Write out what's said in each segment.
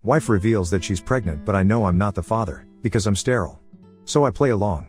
Wife reveals that she's pregnant, but I know I'm not the father, because I'm sterile. So I play along.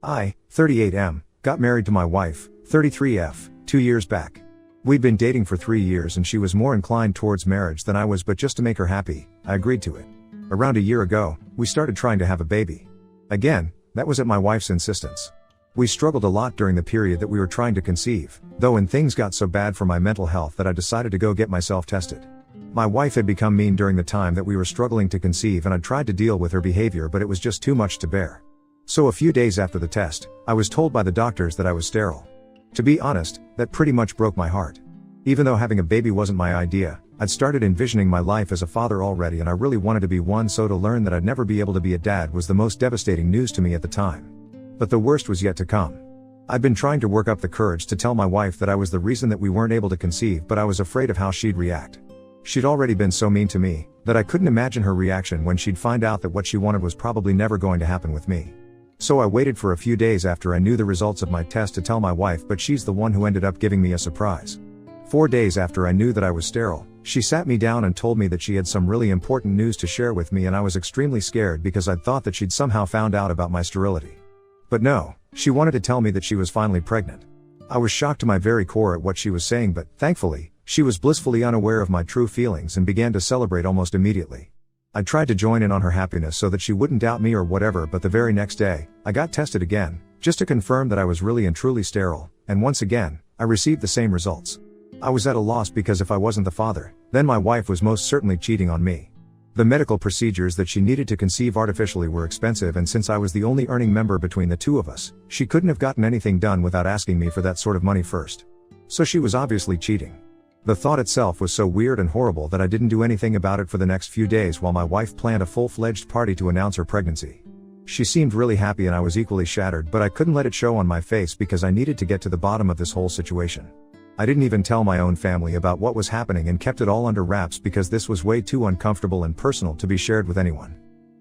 I, 38M, got married to my wife, 33F, 2 years back. We'd been dating for 3 years and she was more inclined towards marriage than I was, but just to make her happy, I agreed to it. Around a year ago, we started trying to have a baby. Again, that was at my wife's insistence. We struggled a lot during the period that we were trying to conceive, though, and things got so bad for my mental health that I decided to go get myself tested. My wife had become mean during the time that we were struggling to conceive, and I tried to deal with her behavior, but it was just too much to bear. So a few days after the test, I was told by the doctors that I was sterile. To be honest, that pretty much broke my heart. Even though having a baby wasn't my idea, I'd started envisioning my life as a father already, and I really wanted to be one, so to learn that I'd never be able to be a dad was the most devastating news to me at the time. But the worst was yet to come. I'd been trying to work up the courage to tell my wife that I was the reason that we weren't able to conceive, but I was afraid of how she'd react. She'd already been so mean to me, that I couldn't imagine her reaction when she'd find out that what she wanted was probably never going to happen with me. So I waited for a few days after I knew the results of my test to tell my wife, but she's the one who ended up giving me a surprise. 4 days after I knew that I was sterile, she sat me down and told me that she had some really important news to share with me, and I was extremely scared because I'd thought that she'd somehow found out about my sterility. But no, she wanted to tell me that she was finally pregnant. I was shocked to my very core at what she was saying, but thankfully, she was blissfully unaware of my true feelings and began to celebrate almost immediately. I tried to join in on her happiness so that she wouldn't doubt me or whatever, but the very next day, I got tested again, just to confirm that I was really and truly sterile, and once again, I received the same results. I was at a loss because if I wasn't the father, then my wife was most certainly cheating on me. The medical procedures that she needed to conceive artificially were expensive, and since I was the only earning member between the two of us, she couldn't have gotten anything done without asking me for that sort of money first. So she was obviously cheating. The thought itself was so weird and horrible that I didn't do anything about it for the next few days while my wife planned a full-fledged party to announce her pregnancy. She seemed really happy and I was equally shattered, but I couldn't let it show on my face because I needed to get to the bottom of this whole situation. I didn't even tell my own family about what was happening and kept it all under wraps because this was way too uncomfortable and personal to be shared with anyone.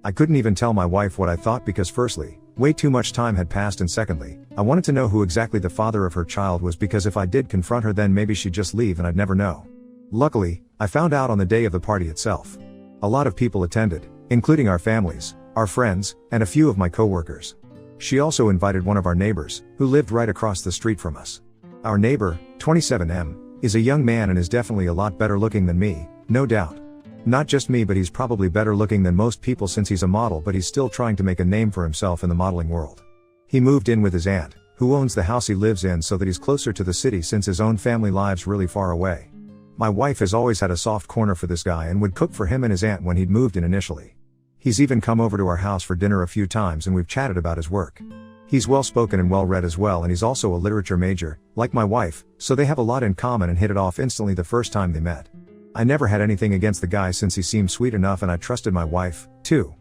I couldn't even tell my wife what I thought because firstly, way too much time had passed, and secondly, I wanted to know who exactly the father of her child was, because if I did confront her then maybe she'd just leave and I'd never know. Luckily, I found out on the day of the party itself. A lot of people attended, including our families, our friends, and a few of my coworkers. She also invited one of our neighbors, who lived right across the street from us. Our neighbor, 27M, is a young man and is definitely a lot better looking than me, no doubt. Not just me, but he's probably better looking than most people since he's a model, but he's still trying to make a name for himself in the modeling world. He moved in with his aunt, who owns the house he lives in, so that he's closer to the city since his own family lives really far away. My wife has always had a soft corner for this guy and would cook for him and his aunt when he'd moved in initially. He's even come over to our house for dinner a few times and we've chatted about his work. He's well spoken and well read as well, and he's also a literature major, like my wife, so they have a lot in common and hit it off instantly the first time they met. I never had anything against the guy since he seemed sweet enough and I trusted my wife, too.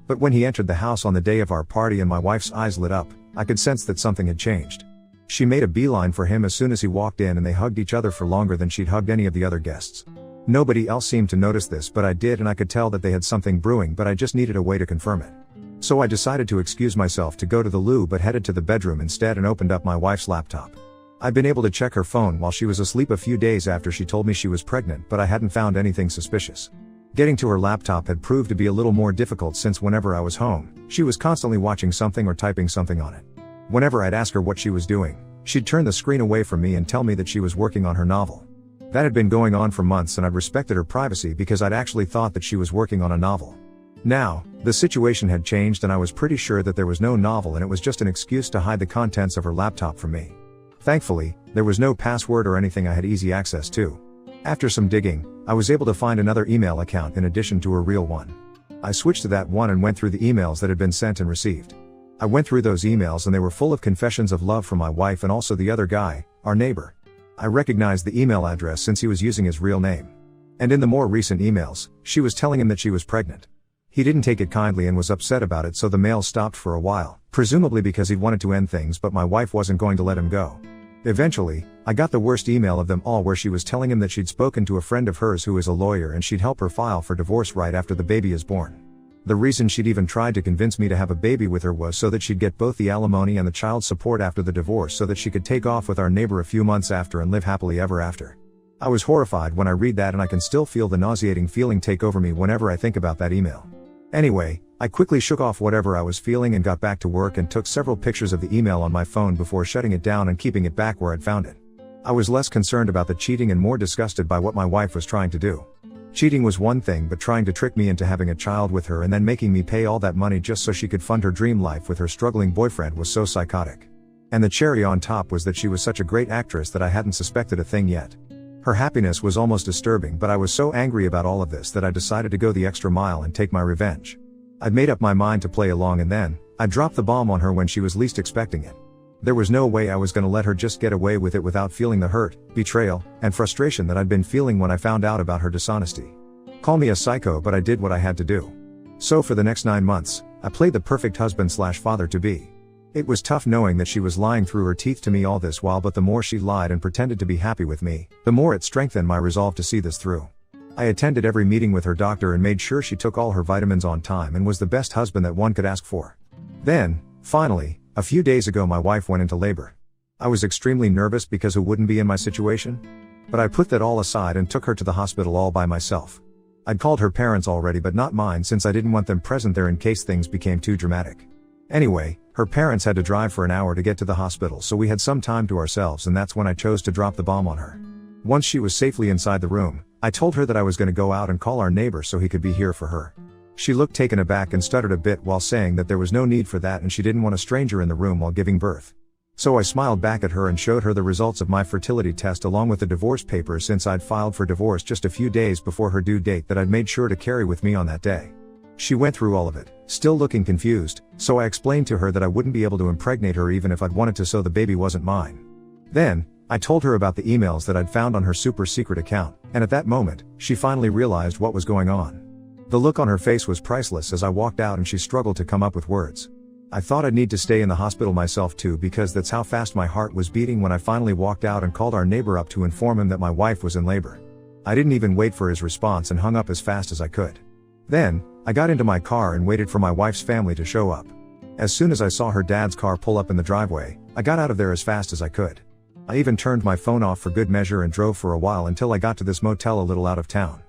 But when he entered the house on the day of our party and my wife's eyes lit up, I could sense that something had changed. She made a beeline for him as soon as he walked in and they hugged each other for longer than she'd hugged any of the other guests. Nobody else seemed to notice this, but I did, and I could tell that they had something brewing, but I just needed a way to confirm it. So I decided to excuse myself to go to the loo, but headed to the bedroom instead and opened up my wife's laptop. I'd been able to check her phone while she was asleep a few days after she told me she was pregnant, but I hadn't found anything suspicious. Getting to her laptop had proved to be a little more difficult since whenever I was home, she was constantly watching something or typing something on it. Whenever I'd ask her what she was doing, she'd turn the screen away from me and tell me that she was working on her novel. That had been going on for months and I'd respected her privacy because I'd actually thought that she was working on a novel. Now, the situation had changed and I was pretty sure that there was no novel and it was just an excuse to hide the contents of her laptop from me. Thankfully, there was no password or anything I had easy access to. After some digging, I was able to find another email account in addition to her real one. I switched to that one and went through the emails that had been sent and received. I went through those emails and they were full of confessions of love from my wife and also the other guy, our neighbor. I recognized the email address since he was using his real name. And in the more recent emails, she was telling him that she was pregnant. He didn't take it kindly and was upset about it, so the mail stopped for a while, presumably because he wanted to end things, but my wife wasn't going to let him go. Eventually, I got the worst email of them all, where she was telling him that she'd spoken to a friend of hers who is a lawyer and she'd help her file for divorce right after the baby is born. The reason she'd even tried to convince me to have a baby with her was so that she'd get both the alimony and the child support after the divorce so that she could take off with our neighbor a few months after and live happily ever after. I was horrified when I read that, and I can still feel the nauseating feeling take over me whenever I think about that email. Anyway, I quickly shook off whatever I was feeling and got back to work and took several pictures of the email on my phone before shutting it down and keeping it back where I'd found it. I was less concerned about the cheating and more disgusted by what my wife was trying to do. Cheating was one thing, but trying to trick me into having a child with her and then making me pay all that money just so she could fund her dream life with her struggling boyfriend was so psychotic. And the cherry on top was that she was such a great actress that I hadn't suspected a thing yet. Her happiness was almost disturbing, but I was so angry about all of this that I decided to go the extra mile and take my revenge. I'd made up my mind to play along, and then I dropped the bomb on her when she was least expecting it. There was no way I was going to let her just get away with it without feeling the hurt, betrayal, and frustration that I'd been feeling when I found out about her dishonesty. Call me a psycho, but I did what I had to do. So for the next 9 months, I played the perfect husband/father-to-be. It was tough knowing that she was lying through her teeth to me all this while, but the more she lied and pretended to be happy with me, the more it strengthened my resolve to see this through. I attended every meeting with her doctor and made sure she took all her vitamins on time and was the best husband that one could ask for. Then, finally, a few days ago my wife went into labor. I was extremely nervous because who wouldn't be in my situation? But I put that all aside and took her to the hospital all by myself. I'd called her parents already, but not mine, since I didn't want them present there in case things became too dramatic. Anyway, her parents had to drive for an hour to get to the hospital, so we had some time to ourselves, and that's when I chose to drop the bomb on her. Once she was safely inside the room, I told her that I was going to go out and call our neighbor so he could be here for her. She looked taken aback and stuttered a bit while saying that there was no need for that and she didn't want a stranger in the room while giving birth. So I smiled back at her and showed her the results of my fertility test along with the divorce papers, since I'd filed for divorce just a few days before her due date, that I'd made sure to carry with me on that day. She went through all of it, still looking confused, so I explained to her that I wouldn't be able to impregnate her even if I'd wanted to, so the baby wasn't mine. Then, I told her about the emails that I'd found on her super secret account, and at that moment, she finally realized what was going on. The look on her face was priceless as I walked out and she struggled to come up with words. I thought I'd need to stay in the hospital myself too, because that's how fast my heart was beating when I finally walked out and called our neighbor up to inform him that my wife was in labor. I didn't even wait for his response and hung up as fast as I could. Then, I got into my car and waited for my wife's family to show up. As soon as I saw her dad's car pull up in the driveway, I got out of there as fast as I could. I even turned my phone off for good measure and drove for a while until I got to this motel a little out of town.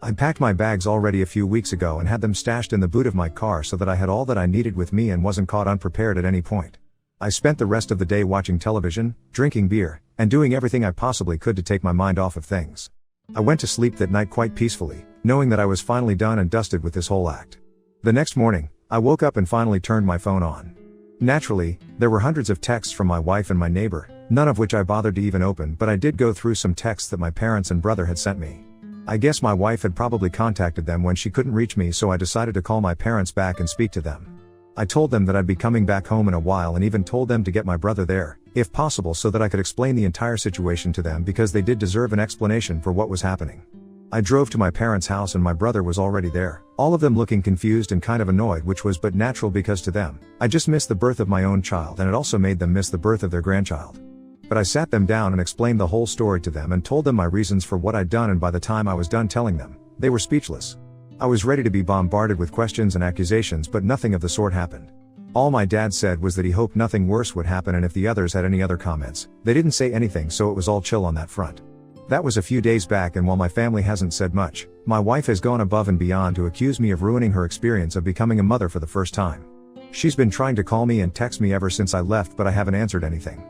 I'd packed my bags already a few weeks ago and had them stashed in the boot of my car so that I had all that I needed with me and wasn't caught unprepared at any point. I spent the rest of the day watching television, drinking beer, and doing everything I possibly could to take my mind off of things. I went to sleep that night quite peacefully, knowing that I was finally done and dusted with this whole act. The next morning, I woke up and finally turned my phone on. Naturally, there were hundreds of texts from my wife and my neighbor, none of which I bothered to even open, but I did go through some texts that my parents and brother had sent me. I guess my wife had probably contacted them when she couldn't reach me, so I decided to call my parents back and speak to them. I told them that I'd be coming back home in a while and even told them to get my brother there, if possible, so that I could explain the entire situation to them, because they did deserve an explanation for what was happening. I drove to my parents' house and my brother was already there, all of them looking confused and kind of annoyed, which was but natural because to them, I just missed the birth of my own child and it also made them miss the birth of their grandchild. But I sat them down and explained the whole story to them and told them my reasons for what I'd done, and by the time I was done telling them, they were speechless. I was ready to be bombarded with questions and accusations, but nothing of the sort happened. All my dad said was that he hoped nothing worse would happen, and if the others had any other comments, they didn't say anything, so it was all chill on that front. That was a few days back, and while my family hasn't said much, my wife has gone above and beyond to accuse me of ruining her experience of becoming a mother for the first time. She's been trying to call me and text me ever since I left, but I haven't answered anything.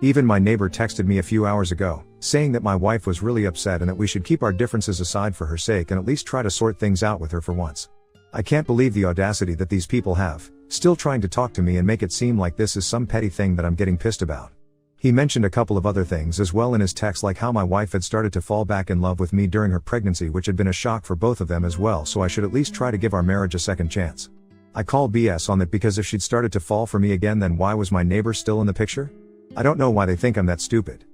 Even my neighbor texted me a few hours ago, saying that my wife was really upset and that we should keep our differences aside for her sake and at least try to sort things out with her for once. I can't believe the audacity that these people have, still trying to talk to me and make it seem like this is some petty thing that I'm getting pissed about. He mentioned a couple of other things as well in his text, like how my wife had started to fall back in love with me during her pregnancy, which had been a shock for both of them as well, so I should at least try to give our marriage a second chance. I call BS on that, because if she'd started to fall for me again, then why was my neighbor still in the picture? I don't know why they think I'm that stupid.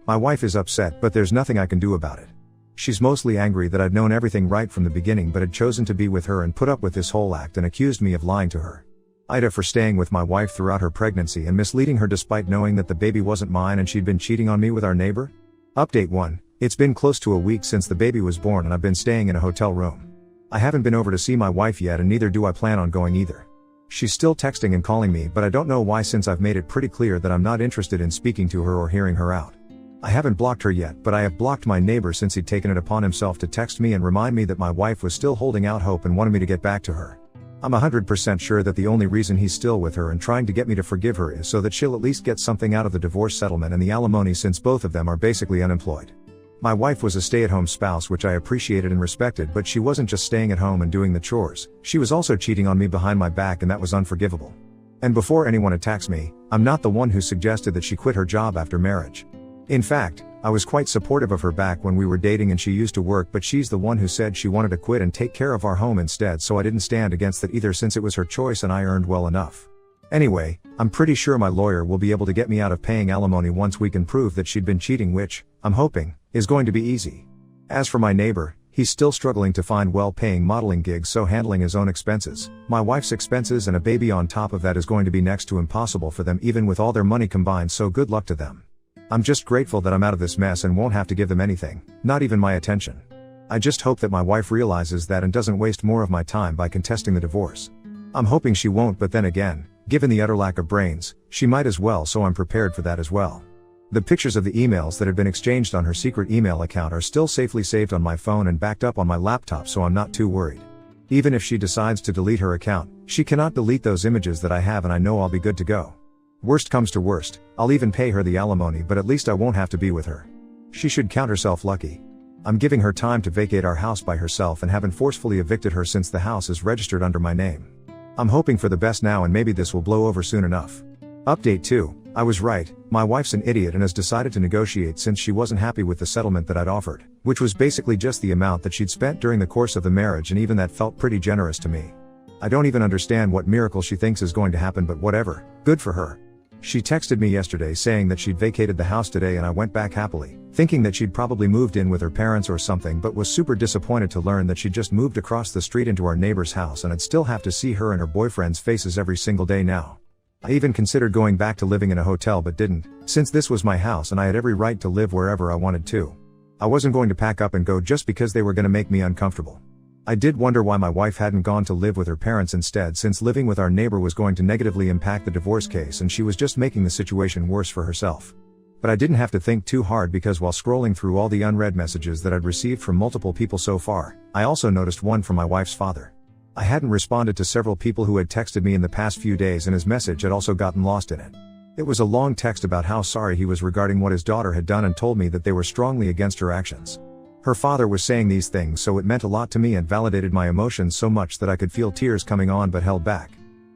My wife is upset, but there's nothing I can do about it. She's mostly angry that I'd known everything right from the beginning but had chosen to be with her and put up with this whole act and accused me of lying to her. Ida for staying with my wife throughout her pregnancy and misleading her despite knowing that the baby wasn't mine and she'd been cheating on me with our neighbor. Update 1. It's been close to a week since the baby was born and I've been staying in a hotel room. I haven't been over to see my wife yet, and neither do I plan on going either. She's still texting and calling me, but I don't know why, since I've made it pretty clear that I'm not interested in speaking to her or hearing her out. I haven't blocked her yet, but I have blocked my neighbor since he'd taken it upon himself to text me and remind me that my wife was still holding out hope and wanted me to get back to her. I'm 100% sure that the only reason he's still with her and trying to get me to forgive her is so that she'll at least get something out of the divorce settlement and the alimony, since both of them are basically unemployed. My wife was a stay-at-home spouse, which I appreciated and respected, but she wasn't just staying at home and doing the chores, she was also cheating on me behind my back, and that was unforgivable. And before anyone attacks me, I'm not the one who suggested that she quit her job after marriage. In fact, I was quite supportive of her back when we were dating and she used to work, but she's the one who said she wanted to quit and take care of our home instead, so I didn't stand against that either, since it was her choice and I earned well enough. Anyway, I'm pretty sure my lawyer will be able to get me out of paying alimony once we can prove that she'd been cheating, which, I'm hoping, is going to be easy. As for my neighbor, he's still struggling to find well-paying modeling gigs, so handling his own expenses, my wife's expenses and a baby on top of that is going to be next to impossible for them, even with all their money combined, so good luck to them. I'm just grateful that I'm out of this mess and won't have to give them anything, not even my attention. I just hope that my wife realizes that and doesn't waste more of my time by contesting the divorce. I'm hoping she won't, but then again, given the utter lack of brains, she might as well, so I'm prepared for that as well. The pictures of the emails that had been exchanged on her secret email account are still safely saved on my phone and backed up on my laptop, so I'm not too worried. Even if she decides to delete her account, she cannot delete those images that I have, and I know I'll be good to go. Worst comes to worst, I'll even pay her the alimony, but at least I won't have to be with her. She should count herself lucky. I'm giving her time to vacate our house by herself and haven't forcefully evicted her since the house is registered under my name. I'm hoping for the best now, and maybe this will blow over soon enough. Update 2. I was right, my wife's an idiot and has decided to negotiate since she wasn't happy with the settlement that I'd offered, which was basically just the amount that she'd spent during the course of the marriage, and even that felt pretty generous to me. I don't even understand what miracle she thinks is going to happen, but whatever, good for her. She texted me yesterday saying that she'd vacated the house today, and I went back happily, thinking that she'd probably moved in with her parents or something, but was super disappointed to learn that she'd just moved across the street into our neighbor's house and I'd still have to see her and her boyfriend's faces every single day now. I even considered going back to living in a hotel but didn't, since this was my house and I had every right to live wherever I wanted to. I wasn't going to pack up and go just because they were going to make me uncomfortable. I did wonder why my wife hadn't gone to live with her parents instead, since living with our neighbor was going to negatively impact the divorce case and she was just making the situation worse for herself. But I didn't have to think too hard, because while scrolling through all the unread messages that I'd received from multiple people so far, I also noticed one from my wife's father. I hadn't responded to several people who had texted me in the past few days, and his message had also gotten lost in it. It was a long text about how sorry he was regarding what his daughter had done and told me that they were strongly against her actions. Her father was saying these things, so it meant a lot to me and validated my emotions so much that I could feel tears coming on but held back.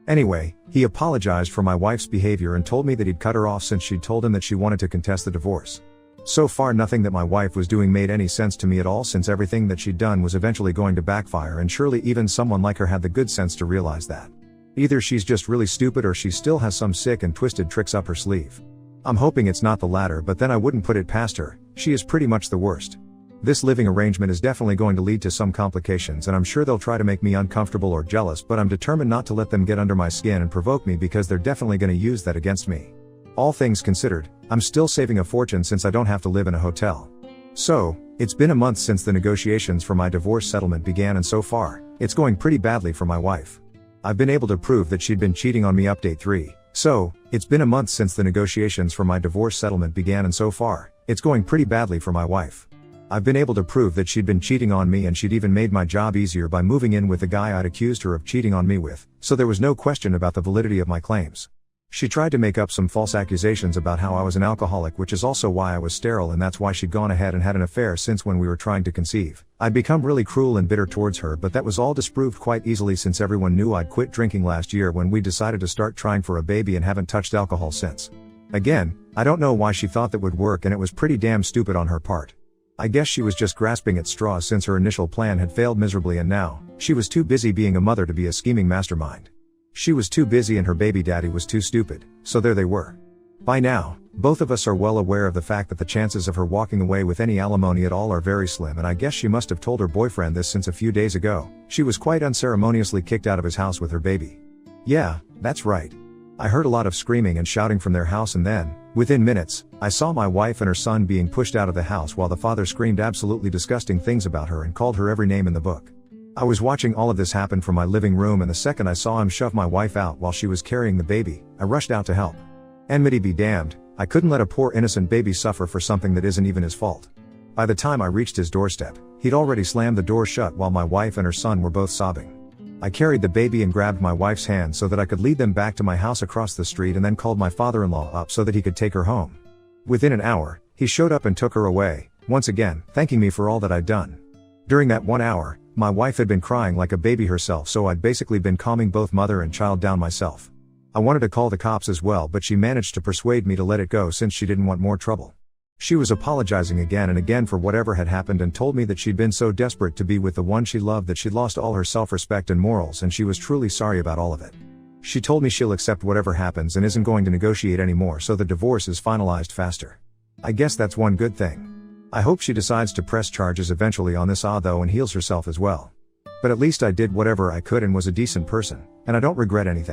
Anyway, he apologized for my wife's behavior and told me that he'd cut her off since she'd told him that she wanted to contest the divorce. So far nothing that my wife was doing made any sense to me at all, since everything that she'd done was eventually going to backfire, and surely even someone like her had the good sense to realize that. Either she's just really stupid or she still has some sick and twisted tricks up her sleeve. I'm hoping it's not the latter, but then I wouldn't put it past her. She is pretty much the worst. This living arrangement is definitely going to lead to some complications, and I'm sure they'll try to make me uncomfortable or jealous, but I'm determined not to let them get under my skin and provoke me, because they're definitely going to use that against me. All things considered, I'm still saving a fortune since I don't have to live in a hotel. So, it's been a month since the negotiations for my divorce settlement began, and so far, it's going pretty badly for my wife. I've been able to prove that she'd been cheating on me. Update 3. So, it's been a month since the negotiations for my divorce settlement began, and so far, it's going pretty badly for my wife. I've been able to prove that she'd been cheating on me, and she'd even made my job easier by moving in with the guy I'd accused her of cheating on me with, so there was no question about the validity of my claims. She tried to make up some false accusations about how I was an alcoholic, which is also why I was sterile, and that's why she'd gone ahead and had an affair since when we were trying to conceive. I'd become really cruel and bitter towards her, but that was all disproved quite easily since everyone knew I'd quit drinking last year when we decided to start trying for a baby, and haven't touched alcohol since. Again, I don't know why she thought that would work, and it was pretty damn stupid on her part. I guess she was just grasping at straws since her initial plan had failed miserably, and now, she was too busy being a mother to be a scheming mastermind. She was too busy and her baby daddy was too stupid, so there they were. By now, both of us are well aware of the fact that the chances of her walking away with any alimony at all are very slim, and I guess she must have told her boyfriend this since a few days ago, she was quite unceremoniously kicked out of his house with her baby. Yeah, that's right. I heard a lot of screaming and shouting from their house, and then, within minutes, I saw my wife and her son being pushed out of the house while the father screamed absolutely disgusting things about her and called her every name in the book. I was watching all of this happen from my living room, and the second I saw him shove my wife out while she was carrying the baby, I rushed out to help. Enmity be damned, I couldn't let a poor innocent baby suffer for something that isn't even his fault. By the time I reached his doorstep, he'd already slammed the door shut while my wife and her son were both sobbing. I carried the baby and grabbed my wife's hand so that I could lead them back to my house across the street, and then called my father-in-law up so that he could take her home. Within an hour, he showed up and took her away, once again, thanking me for all that I'd done. During that 1 hour, my wife had been crying like a baby herself, so I'd basically been calming both mother and child down myself. I wanted to call the cops as well, but she managed to persuade me to let it go since she didn't want more trouble. She was apologizing again and again for whatever had happened and told me that she'd been so desperate to be with the one she loved that she'd lost all her self-respect and morals, and she was truly sorry about all of it. She told me she'll accept whatever happens and isn't going to negotiate anymore, so the divorce is finalized faster. I guess that's one good thing. I hope she decides to press charges eventually on this though and heals herself as well. But at least I did whatever I could and was a decent person, and I don't regret anything.